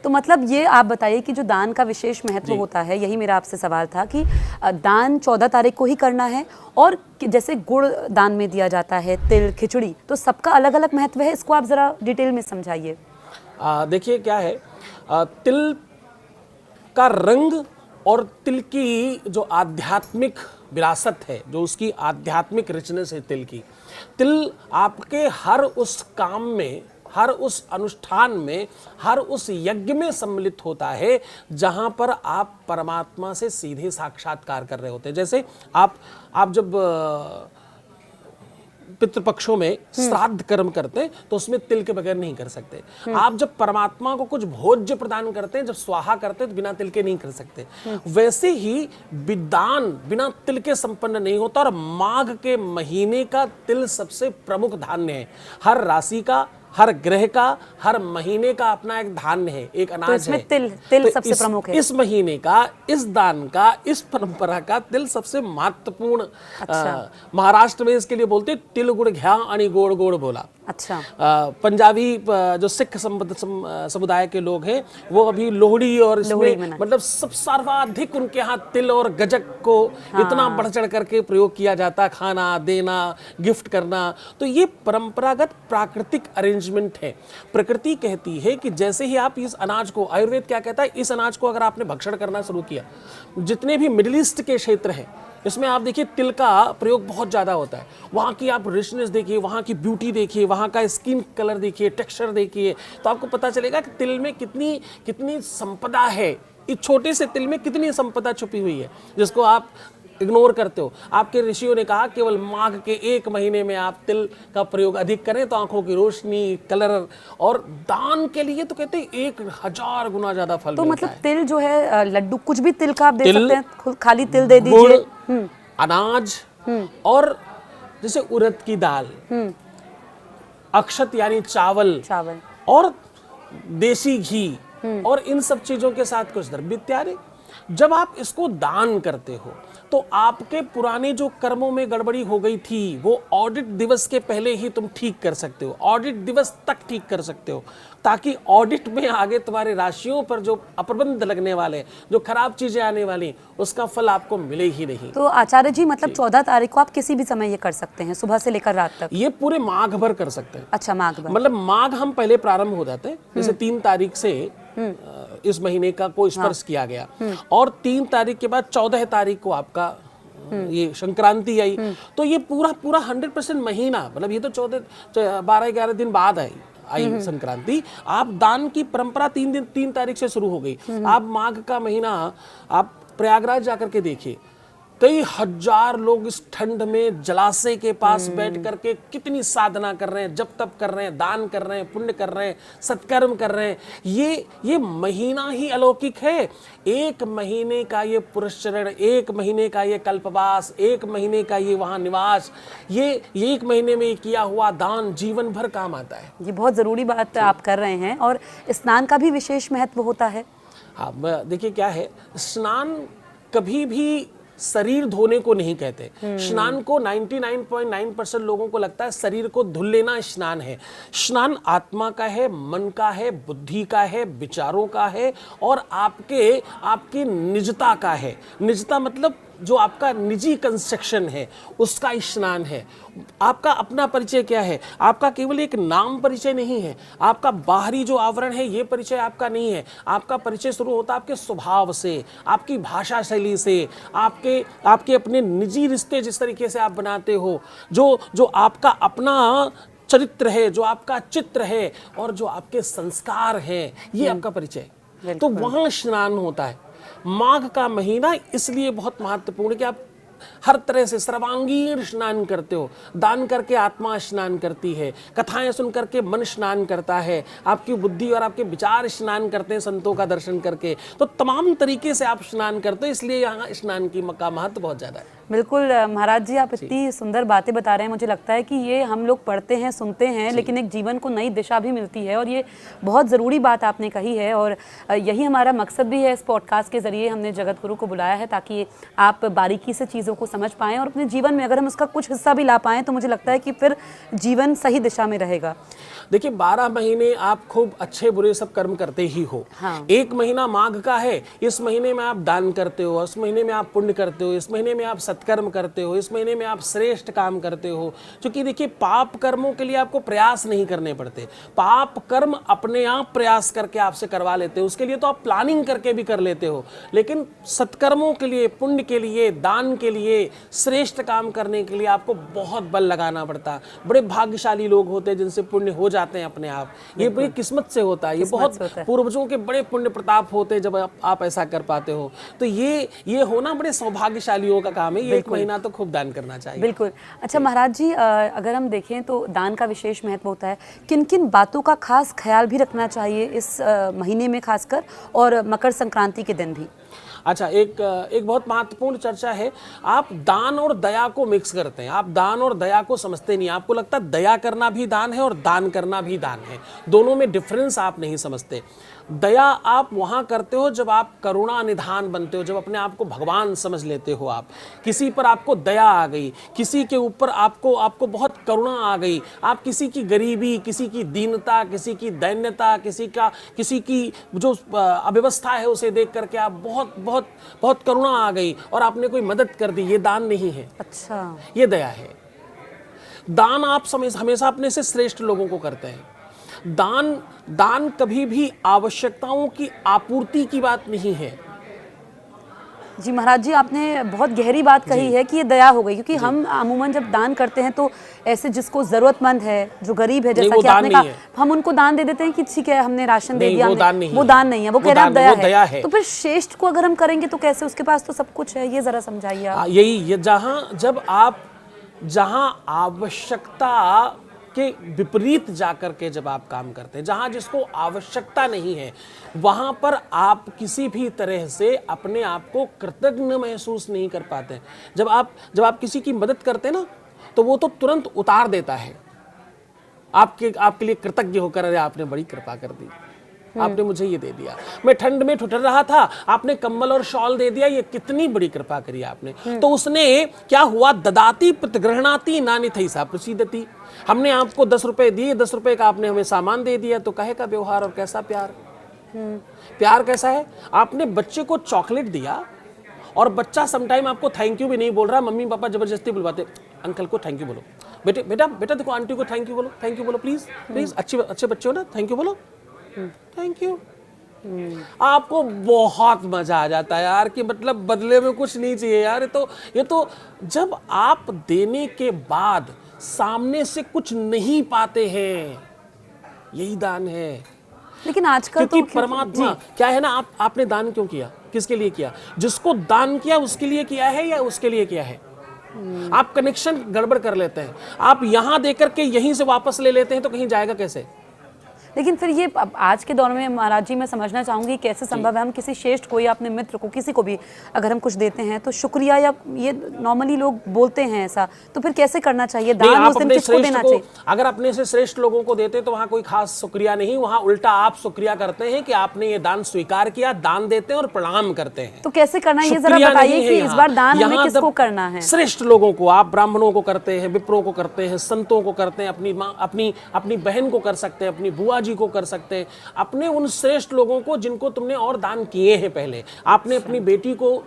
तो मतलब ये आप बताइए कि जो दान का विशेष महत्व होता है, यही मेरा आपसे सवाल था कि दान 14 तारीख को ही करना है, और जैसे गुड़ दान में दिया जाता है, तिल, खिचड़ी, तो सबका अलग अलग महत्व है, इसको आप ज़रा डिटेल में समझाइए। देखिए क्या है, तिल का रंग और तिल की जो आध्यात्मिक विरासत है, जो उसकी आध्यात्मिक रिचनेस है तिल आपके हर उस काम में, हर उस अनुष्ठान में, हर उस यज्ञ में सम्मिलित होता है जहां पर आप परमात्मा से सीधे साक्षात्कार कर रहे होते हैं। जैसे आप जब पितृपक्षों में श्राद्ध कर्म करते हैं तो उसमें तिल के बगैर नहीं कर सकते। आप जब परमात्मा को कुछ भोज्य प्रदान करते हैं, जब स्वाहा करते हैं, तो बिना तिल के नहीं कर सकते। वैसे ही विदान बिना तिल के संपन्न नहीं होता, और माघ के महीने का तिल सबसे प्रमुख धान्य है। हर राशि का, हर ग्रह का, हर महीने का अपना एक धान्य है, एक अनाज तो इसमें है। तिल तो सबसे प्रमुख है। इस महीने का, इस दान का, इस परंपरा का तिल सबसे महत्वपूर्ण। अच्छा। महाराष्ट्र में इसके लिए बोलते हैं तिल गुड़ घ्या आणि गोड़ गोड़ बोला। अच्छा। पंजाबी जो सिख समुदाय के लोग हैं, वो अभी लोहड़ी और इसमें मतलब सब सर्वाधिक उनके यहाँ तिल और गजक को इतना बढ़ चढ़ करके प्रयोग किया जाता, खाना देना, गिफ्ट करना। तो ये परंपरागत प्राकृतिक अरेंजमेंट है। प्रकृति कहती है कि जैसे ही आप इस अनाज को, आयुर्वेद क्या कहता है, इस अनाज को अगर आपने भक्षण करना शुरू किया, जितने भी मिडिल ईस्ट के क्षेत्र हैं इसमें आप देखिए तिल का प्रयोग बहुत ज़्यादा होता है। वहाँ की आप रिचनेस देखिए, वहाँ की ब्यूटी देखिए, वहाँ का स्किन कलर देखिए, टेक्सचर देखिए, तो आपको पता चलेगा कि तिल में कितनी संपदा है। इस छोटे से तिल में कितनी संपदा छुपी हुई है जिसको आप इग्नोर करते हो। आपके ऋषियों ने कहा केवल माघ के 1 महीने में आप तिल का प्रयोग अधिक करें तो आंखों की रोशनी, कलर, और दान के लिए तो कहते हैं 1000 गुना ज्यादा फल तो मिलता मतलब है। तिल जो है लड्डू कुछ भी तिल का आप दे सकते हैं, खाली तिल दे दीजिए। अनाज, और जैसे उड़द की दाल, अक्षत यानी चावल, और देसी घी, और इन सब चीजों के साथ कुछ द्रव्य इत्यादि। जब आप इसको दान करते हो तो आपके पुराने जो कर्मों में गड़बड़ी हो गई थी वो ऑडिट दिवस के पहले ही तुम ठीक कर सकते हो, ऑडिट दिवस तक ठीक कर सकते हो, ताकि ऑडिट में आगे तुम्हारे राशियों पर जो अप्रबंध लगने वाले, जो खराब चीजें आने वाली, उसका फल आपको मिले ही नहीं। तो आचार्य जी मतलब 14 तारीख को आप किसी भी समय ये कर सकते हैं, सुबह से लेकर रात तक? ये पूरे माघ भर कर सकते हैं। अच्छा, माघ भर, मतलब माघ हम पहले प्रारंभ हो जाते हैं, जैसे 3 तारीख से इस महीने का को स्पर्श किया गया, और 3 तारीख के बाद 14 तारीख को आपका ये संक्रांति आई। तो ये पूरा 100% महीना, मतलब ये तो 12-11 दिन बाद आई संक्रांति। आप दान की परंपरा 3 तारीख से शुरू हो गई। आप माघ का महीना आप प्रयागराज जाकर के देखिए, कई हजार लोग इस ठंड में जलाशय के पास बैठ करके कितनी साधना कर रहे हैं, जप तप कर रहे हैं, दान कर रहे हैं, पुण्य कर रहे हैं, सत्कर्म कर रहे हैं। ये महीना ही अलौकिक है। 1 महीने का ये पुरस्चरण, 1 महीने का ये कल्पवास, 1 महीने का ये वहाँ निवास, ये 1 महीने में किया हुआ दान जीवन भर काम आता है। ये बहुत ज़रूरी बात आप कर रहे हैं। और स्नान का भी विशेष महत्व होता है। हाँ, देखिए क्या है, स्नान कभी भी शरीर धोने को नहीं कहते। स्नान को 99.9% लोगों को लगता है शरीर को धुल लेना स्नान है। स्नान आत्मा का है, मन का है, बुद्धि का है, विचारों का है, और आपकी निजता का है। निजता मतलब जो आपका निजी कंस्ट्रक्शन है उसका स्नान है। आपका अपना परिचय क्या है? आपका केवल एक नाम परिचय नहीं है, आपका बाहरी जो आवरण है ये परिचय आपका नहीं है। आपका परिचय शुरू होता है आपके स्वभाव से, आपकी भाषा शैली से, आपके अपने निजी रिश्ते जिस तरीके से आप बनाते हो, जो आपका अपना चरित्र है, जो आपका चित्र है, और जो आपके संस्कार हैं, ये आपका परिचय। तो वहाँ स्नान होता है। माघ का महीना इसलिए बहुत महत्वपूर्ण है कि आप हर तरह से सर्वांगीण स्नान करते हो। दान करके आत्मा स्नान करती है, कथाएं सुन करके मन स्नान करता है, आपकी बुद्धि और आपके विचार स्नान करते हैं संतों का दर्शन करके। तो तमाम तरीके से आप स्नान करते हो, इसलिए यहाँ स्नान का महत्व बहुत ज्यादा है। बिल्कुल महाराज जी, आप इतनी सुंदर बातें बता रहे हैं, मुझे लगता है कि ये हम लोग पढ़ते हैं, सुनते हैं, लेकिन एक जीवन को नई दिशा भी मिलती है और ये बहुत ज़रूरी बात आपने कही है। और यही हमारा मकसद भी है इस पॉडकास्ट के ज़रिए हमने जगत गुरु को बुलाया है, ताकि आप बारीकी से चीज़ों को समझ पाएँ और अपने जीवन में अगर हम उसका कुछ हिस्सा भी ला पाएँ तो मुझे लगता है कि फिर जीवन सही दिशा में रहेगा। देखिए 12 महीने आप खूब अच्छे बुरे सब कर्म करते ही हो। हाँ। एक महीना माघ का है, इस महीने में आप दान करते हो, इस महीने में आप पुण्य करते हो, इस महीने में आप सत्कर्म करते हो, इस महीने में आप श्रेष्ठ काम करते हो। क्योंकि देखिए पाप कर्मों के लिए आपको प्रयास नहीं करने पड़ते, पाप कर्म अपने आप प्रयास करके आपसे करवा लेते हो, उसके लिए तो आप प्लानिंग करके भी कर लेते हो। लेकिन सत्कर्मों के लिए, पुण्य के लिए, दान के लिए, श्रेष्ठ काम करने के लिए आपको बहुत बल लगाना पड़ता। बड़े भाग्यशाली लोग होते हैं जिनसे पुण्य हो जाते हैं अपने आप, ये बड़ी किस्मत से होता है, ये बहुत पूर्वजों के बड़े पुण्य प्रताप होते हैं जब आप ऐसा कर पाते हो। तो ये होना बड़े सौभाग्यशालियों का काम है। ये एक महीना तो खूब दान करना चाहिए। बिल्कुल। अच्छा महाराज जी, अगर हम देखें तो दान का विशेष महत्व होता है, किन किन बातों का खास ख्याल भी रखना चाहिए इस महीने में खासकर, और मकर संक्रांति के दिन भी? अच्छा, एक बहुत महत्वपूर्ण चर्चा है। आप दान और दया को मिक्स करते हैं, आप दान और दया को समझते नहीं। आपको लगता है दया करना भी दान है और दान करना भी दान है, दोनों में डिफरेंस आप नहीं समझते। दया आप वहाँ करते हो जब आप करुणा निधान बनते हो, जब अपने आप को भगवान समझ लेते हो। आप किसी पर आपको दया आ गई, किसी के ऊपर आपको बहुत करुणा आ गई, आप किसी की गरीबी, किसी की दीनता, किसी की दैन्यता, किसी की जो अव्यवस्था है उसे देख करके आप बहुत बहुत बहुत करुणा आ गई और आपने कोई मदद कर दी, ये दान नहीं है। अच्छा, ये दया है। दान आप हमेशा अपने से श्रेष्ठ लोगों को करते हैं। दान कभी भी आवश्यकताओं की आपूर्ति की बात नहीं है। जी महाराज जी, आपने बहुत गहरी बात कही है कि ये दया हो गई, क्योंकि हम अमूमन जब दान करते हैं तो ऐसे जिसको जरूरतमंद है, जो गरीब है, जैसा कि आपने कहा, हम उनको दान दे देते हैं कि ठीक है हमने राशन दे दिया, वो दान नहीं है, वो कह रहे हैं दया है। तो फिर श्रेष्ठ को अगर हम करेंगे तो कैसे? उसके पास तो सब कुछ है, ये जरा समझाइए आप। यही जहां आवश्यकता के विपरीत जाकर के जब आप काम करते हैं, जहां जिसको आवश्यकता नहीं है, वहां पर आप किसी भी तरह से अपने आप को कृतज्ञ महसूस नहीं कर पाते। जब आप किसी की मदद करते हैं ना, तो वो तो तुरंत उतार देता है आपके लिए कृतज्ञ होकर, अरे आपने बड़ी कृपा कर दी, आपने मुझे ये दे दिया, मैं ठंड में ठुठर रहा था, आपने कंबल और शॉल दे दिया, ये कितनी बड़ी कृपा करी आपने। तो उसने क्या हुआ, ददाती प्रतिगृहणाति नानिथैसा प्रसीदति। हमने आपको 10 रुपए दिए, 10 रुपए का आपने हमें सामान दे दिया, तो कहे का व्यवहार और कैसा प्यार। प्यार कैसा है, आपने बच्चे को चॉकलेट दिया और बच्चा समटाइम आपको थैंक यू भी नहीं बोल रहा, मम्मी पापा जबरदस्ती बुलवाते, अंकल को थैंक यू बोलो, बेटा देखो आंटी को थैंक यू बोलो प्लीज, अच्छे बच्चे हो ना, थैंक यू बोलो, थैंक यू। आपको बहुत मजा आ जाता है यार, कि मतलब बदले में कुछ नहीं चाहिए यार। ये तो जब आप देने के बाद सामने से कुछ नहीं पाते हैं, यही दान है। लेकिन आजकल क्योंकि परमात्मा क्या है ना, आपने दान क्यों किया, किसके लिए किया? जिसको दान किया उसके लिए किया है या उसके लिए किया है? आप कनेक्शन गड़बड़ कर लेते हैं, आप यहां देकर के यहीं से वापस ले लेते हैं, तो कहीं जाएगा कैसे? लेकिन फिर ये आज के दौर में महाराज जी, मैं समझना चाहूँगी कैसे संभव है हम किसी श्रेष्ठ को या अपने मित्र को, किसी को भी अगर हम कुछ देते हैं तो शुक्रिया, या ये नॉर्मली लोग बोलते हैं ऐसा, तो फिर कैसे करना चाहिए? दान उस दिन किसको देना चाहिए? अगर अपने से श्रेष्ठ लोगों को देते तो वहाँ कोई खास शुक्रिया नहीं, वहाँ उल्टा आप शुक्रिया करते हैं कि आपने ये दान स्वीकार किया, दान देते हैं और प्रणाम करते हैं। तो कैसे करना है ये जरा बताइए कि इस बार दान हमें किसको करना है? श्रेष्ठ लोगों को, आप ब्राह्मणों को करते हैं, विप्रों को करते हैं, संतों को करते हैं, अपनी माँ, अपनी बहन को कर सकते हैं, अपनी बुआ जी को कर सकते हैं, अपने उन श्रेष्ठ लोगों को जिनको तुमने और दान किए हैं। पहले आपने अपनी बेटी को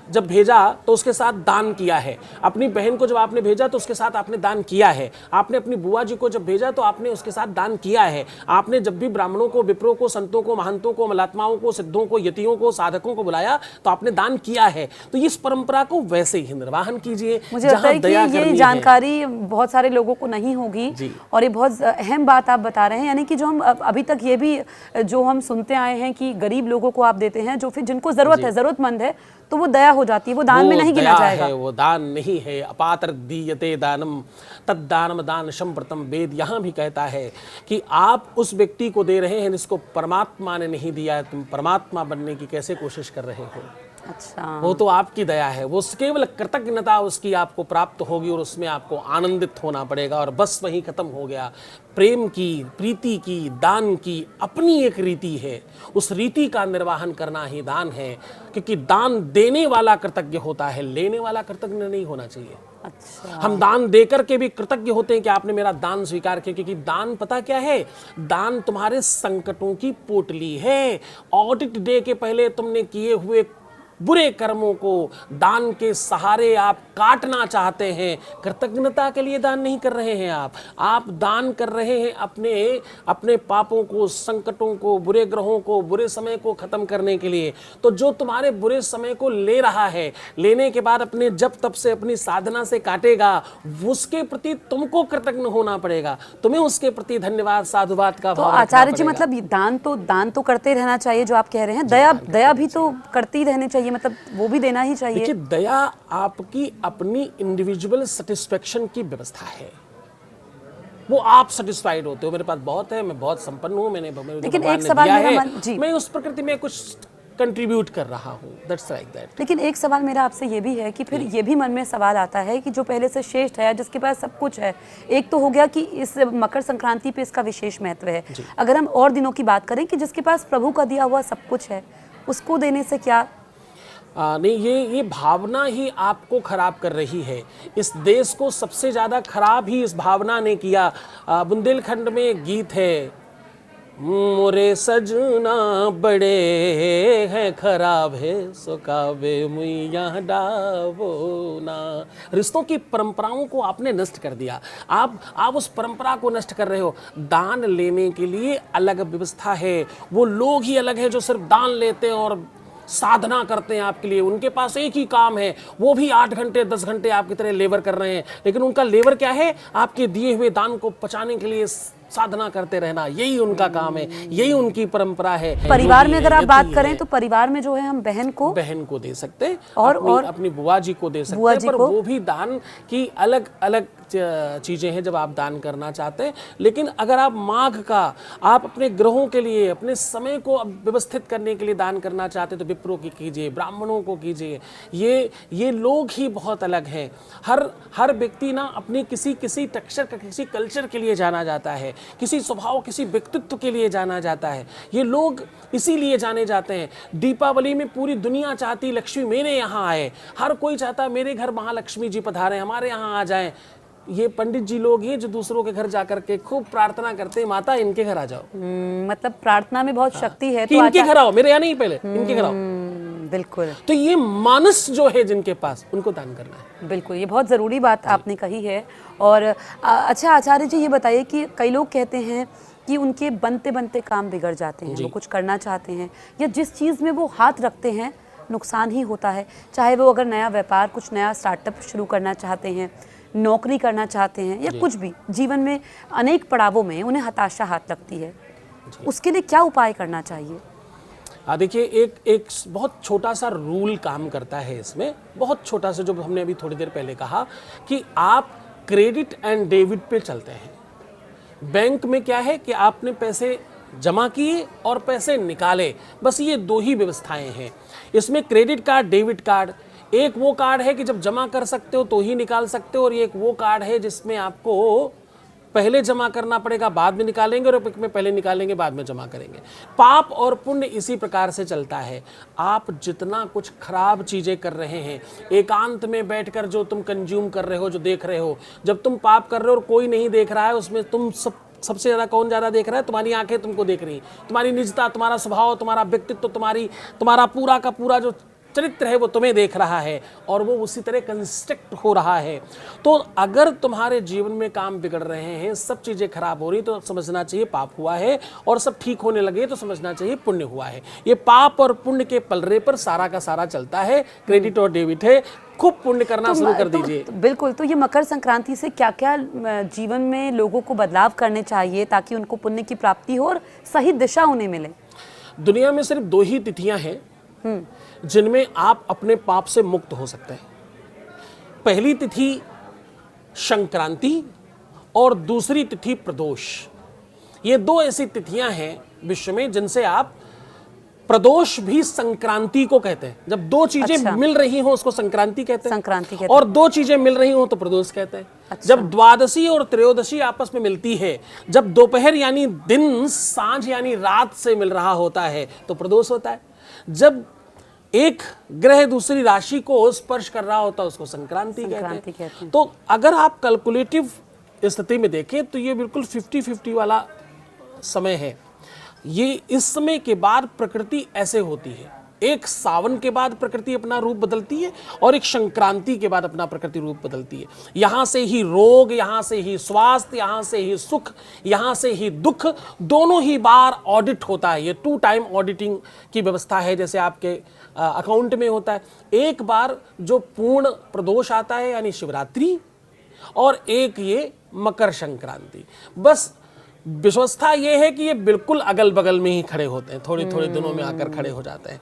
जब भेजा तो उसके साथ दान किया है, अपनी बहन को जब आपने भेजा तो उसके साथ आपने दान किया है, आपने अपनी बुआ जी को जब भेजा तो आपने उसके साथ दान किया है, आपने जब भी ब्राह्मणों को, विप्रों को, संतों को, महंतों को, मलात्माओं को, सिद्धों को, यतियों को, साधकों को बुलाया तो आपने दान किया है। तो इस परंपरा को वैसे ही निर्वाहन कीजिए। मुझे लगता है कि ये जानकारी बहुत सारे लोगों को नहीं होगी, और ये बहुत अहम बात आप बता रहे हैं, यानी कि जो हम अभी तक ये भी जो हम सुनते आए हैं कि गरीब लोगों को आप देते हैं, जो फिर जिनको जरूरत है, जरूरतमंद है, तो वो दया हो जाती है, वो दान में नहीं गिना जाएगा। वो दान नहीं है। अपात्र दीयते दानम तद्दानम दान संप्रतम। वेद यहाँ भी कहता है कि आप उस व्यक्ति को दे रहे हैं जिसको परमात्मा ने नहीं दिया है, तुम परमात्मा बनने की कैसे कोशिश कर रहे हो? अच्छा, वो तो आपकी दया है, वो केवल कृतज्ञता उसकी आपको प्राप्त होगी और उसमें आपको आनंदित होना पड़ेगा और बस वही खत्म हो गया। प्रेम की, प्रीति की, दान की अपनी एक रीति है, उस रीति का निर्वहन करना ही दान है, क्योंकि दान देने वाला कृतज्ञ होता है, लेने वाला कृतज्ञ नहीं होना चाहिए। अच्छा, हम दान देकर के भी कृतज्ञ होते हैं कि आपने मेरा दान स्वीकार किया, क्योंकि दान पता क्या है, दान तुम्हारे संकटों की पोटली है। ऑडिट डे के पहले तुमने किए हुए बुरे कर्मों को दान के सहारे आप काटना चाहते हैं। कृतज्ञता के लिए दान नहीं कर रहे हैं आप दान कर रहे हैं अपने पापों को, संकटों को, बुरे ग्रहों को, बुरे समय को खत्म करने के लिए। तो जो तुम्हारे बुरे समय को ले रहा है, लेने के बाद अपने जप तप से, अपनी साधना से काटेगा, उसके प्रति तुमको कृतज्ञ होना पड़ेगा, तुम्हें उसके प्रति धन्यवाद, साधुवाद का तो भाव रखना आचार्य जी पड़ेगा। मतलब ये दान तो करते रहना चाहिए जो आप कह रहे हैं, दया भी तो करती रहनी चाहिए, मतलब वो भी देना ही चाहिए। देखिए, दया आपकी अपनी इंडिविजुअल सेटिस्फेक्शन की व्यवस्था है, वो आप सेटिस्फाइड होते हो, मेरे पास बहुत है, मैं बहुत संपन्न हूँ, मैंने लेकिन भगवान एक ने सवाल दिया मेरा है, जी। मैं उस प्रकृति में कुछ कंट्रीब्यूट कर रहा हूँ, दैट्स लाइक दैट। लेकिन एक सवाल मेरा आपसे ये भी है कि फिर ये भी मन में सवाल आता है कि जो पहले से श्रेष्ठ है, जिसके पास सब कुछ है, एक तो हो गया कि इस मकर संक्रांति पे इसका विशेष महत्व है। अगर हम और दिनों की बात करें कि जिसके पास प्रभु का दिया हुआ सब कुछ है, उसको देने से क्या? नहीं, ये भावना ही आपको खराब कर रही है। इस देश को सबसे ज्यादा खराब ही इस भावना ने किया। बुंदेलखंड में एक गीत है, मोरे सजना बड़े हैं खराब है, सुकावे मुइया डावो ना। रिश्तों की परंपराओं को आपने नष्ट कर दिया। आप उस परंपरा को नष्ट कर रहे हो। दान लेने के लिए अलग व्यवस्था है, वो लोग ही अलग है जो सिर्फ दान लेते हैं और साधना करते हैं आपके लिए। उनके पास एक ही काम है, वो भी 8 घंटे 10 घंटे आपकी तरह लेबर कर रहे हैं, लेकिन उनका लेबर क्या है, आपके दिए हुए दान को पचाने के लिए साधना करते रहना, यही उनका काम है, यही उनकी परंपरा है। परिवार में अगर आप बात करें तो परिवार में जो है हम बहन को दे सकते, और अपनी बुआ जी को दे सकते बुआ हैं, जी पर को। वो भी दान की अलग अलग चीजें हैं जब आप दान करना चाहते हैं। लेकिन अगर आप माघ का, आप अपने ग्रहों के लिए, अपने समय को व्यवस्थित करने के लिए दान करना चाहते हैं, तो विप्रों की कीजिए, ब्राह्मणों को कीजिए। ये लोग ही बहुत अलग हैं। हर व्यक्ति ना अपनी किसी टेक्सचर का, किसी कल्चर के लिए जाना जाता है, किसी स्वभाव, किसी व्यक्तित्व के लिए जाना जाता है। ये लोग इसीलिए जाने जाते हैं। दीपावली में पूरी दुनिया चाहती लक्ष्मी मेरे यहाँ आए, हर कोई चाहता मेरे घर महालक्ष्मी जी पधारें, हमारे यहाँ आ जाएं। ये पंडित जी लोग हैं जो दूसरों के घर जाकर के खूब प्रार्थना करते हैं, माता इनके घर आ जाओ। मतलब प्रार्थना में बहुत शक्ति है, कि इनके घर आओ, मेरे यहाँ नहीं, पहले इनके घर आओ। बिल्कुल। तो ये मानस जो है जिनके पास, उनको दान करना है। बिल्कुल, ये बहुत ज़रूरी बात आपने कही है। और अच्छा आचार्य जी, ये बताइए कि कई लोग कहते हैं कि उनके बनते बनते काम बिगड़ जाते हैं, वो कुछ करना चाहते हैं या जिस चीज़ में वो हाथ रखते हैं नुकसान ही होता है, चाहे वो अगर नया व्यापार, कुछ नया स्टार्टअप शुरू करना चाहते हैं, नौकरी करना चाहते हैं या कुछ भी जीवन में अनेक पड़ावों में उन्हें हताशा हाथ लगती है, उसके लिए क्या उपाय करना चाहिए? देखिए, एक बहुत छोटा सा रूल काम करता है इसमें, बहुत छोटा सा, जो हमने अभी थोड़ी देर पहले कहा कि आप क्रेडिट एंड डेबिट पे चलते हैं। बैंक में क्या है कि आपने पैसे जमा किए और पैसे निकाले, बस ये 2 ही व्यवस्थाएं हैं। इसमें क्रेडिट कार्ड, डेबिट कार्ड, एक वो कार्ड है कि जब जमा कर सकते हो तो ही निकाल सकते हो, और एक वो कार्ड है जिसमें आपको पहले जमा करना पड़ेगा, बाद में निकालेंगे, और एक में पहले निकालेंगे, बाद में जमा करेंगे। पाप और पुण्य इसी प्रकार से चलता है। आप जितना कुछ खराब चीजें कर रहे हैं, एकांत में बैठकर जो तुम कंज्यूम कर रहे हो, जो देख रहे हो, जब तुम पाप कर रहे हो और कोई नहीं देख रहा है, उसमें तुम सबसे ज्यादा कौन ज्यादा देख रहा है? तुम्हारी आंखें तुमको देख रही, तुम्हारी निजता, तुम्हारा स्वभाव, तुम्हारा व्यक्तित्व, तुम्हारा पूरा का पूरा जो चरित्र है वो तुम्हें देख रहा है, और वो उसी तरह कंस्ट्रक्ट हो रहा है। तो अगर तुम्हारे जीवन में काम बिगड़ रहे हैं, सब चीजें खराब हो रही, तो समझना चाहिए पाप हुआ है, और सब ठीक होने लगे तो समझना चाहिए पुण्य हुआ है। ये पाप और पुण्य के पलड़े पर सारा का सारा चलता है। क्रेडिट और डेबिट है, खूब पुण्य करना शुरू कर दीजिए। बिल्कुल। तो ये मकर संक्रांति से क्या क्या जीवन में लोगों को बदलाव करने चाहिए ताकि उनको पुण्य की प्राप्ति हो और सही दिशा उन्हें मिले? दुनिया में सिर्फ 2 ही तिथियां हैं जिनमें आप अपने पाप से मुक्त हो सकते हैं। पहली तिथि संक्रांति और दूसरी तिथि प्रदोष। ये 2 ऐसी तिथियां हैं विश्व में जिनसे आप प्रदोष भी संक्रांति को कहते हैं। जब दो चीजें अच्छा। मिल रही हो उसको संक्रांति कहते हैं। संक्रांति कहते और दो चीजें मिल रही हो तो प्रदोष कहते हैं। अच्छा। जब द्वादशी और त्रयोदशी आपस में मिलती है, जब दोपहर यानी दिन सांझ यानी रात से मिल रहा होता है तो प्रदोष होता है। जब एक ग्रह दूसरी राशि को स्पर्श कर रहा होता है उसको संक्रांति संक्रांति कहते कहते हैं। हैं। तो अगर आप कैलकुलेटिव स्थिति में देखें तो ये बिल्कुल 50-50 वाला समय है। ये इस समय के बाद प्रकृति ऐसे होती है, एक सावन के बाद प्रकृति अपना रूप बदलती है और एक संक्रांति के बाद अपना प्रकृति रूप बदलती है। यहाँ से ही रोग, यहाँ से ही स्वास्थ्य, यहाँ से ही सुख, यहाँ से ही दुख, दोनों ही बार ऑडिट होता है। ये 2 टाइम ऑडिटिंग की व्यवस्था है, जैसे आपके अकाउंट में होता है। एक बार जो पूर्ण प्रदोष आता है यानी शिवरात्रि, और एक ये मकर संक्रांति। बस व्यवस्था ये है कि ये बिल्कुल अगल बगल में ही खड़े होते हैं, थोड़ी थोड़ी दिनों में आकर खड़े हो जाते हैं।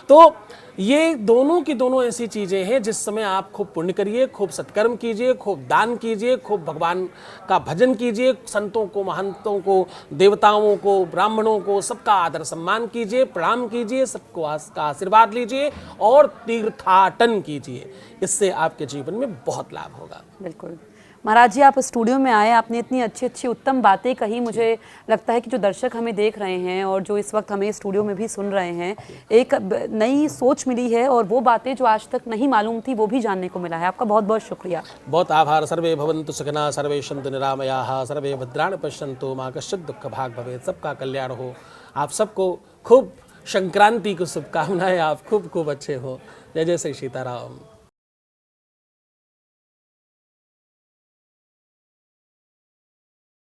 तो ये दोनों की दोनों ऐसी चीजें हैं जिस समय आप खूब पुण्य करिए, खूब सत्कर्म कीजिए, खूब दान कीजिए, खूब भगवान का भजन कीजिए, संतों को, महंतों को, देवताओं को, ब्राह्मणों को सबका आदर सम्मान कीजिए, प्रणाम कीजिए, सबको का आशीर्वाद लीजिए और तीर्थाटन कीजिए। इससे आपके जीवन में बहुत लाभ होगा। बिल्कुल। महाराज जी, आप स्टूडियो में आए, आपने इतनी अच्छी अच्छी उत्तम बातें कही। मुझे लगता है कि जो दर्शक हमें देख रहे हैं और जो इस वक्त हमें स्टूडियो में भी सुन रहे हैं, एक नई सोच मिली है और वो बातें जो आज तक नहीं मालूम थी वो भी जानने को मिला है। आपका बहुत बहुत शुक्रिया। बहुत आभार। सर्वे भवन्तु सुखिनः, सर्वे सन्तु निरामयाः, सर्वे भद्राणि पश्यन्तु मा कश्चित् दुःख भाग् भवेत्। सबका कल्याण हो। आप सबको खूब संक्रांति की शुभकामनाएं। आप खूब खूब अच्छे हो। जय जय श्री सीताराम।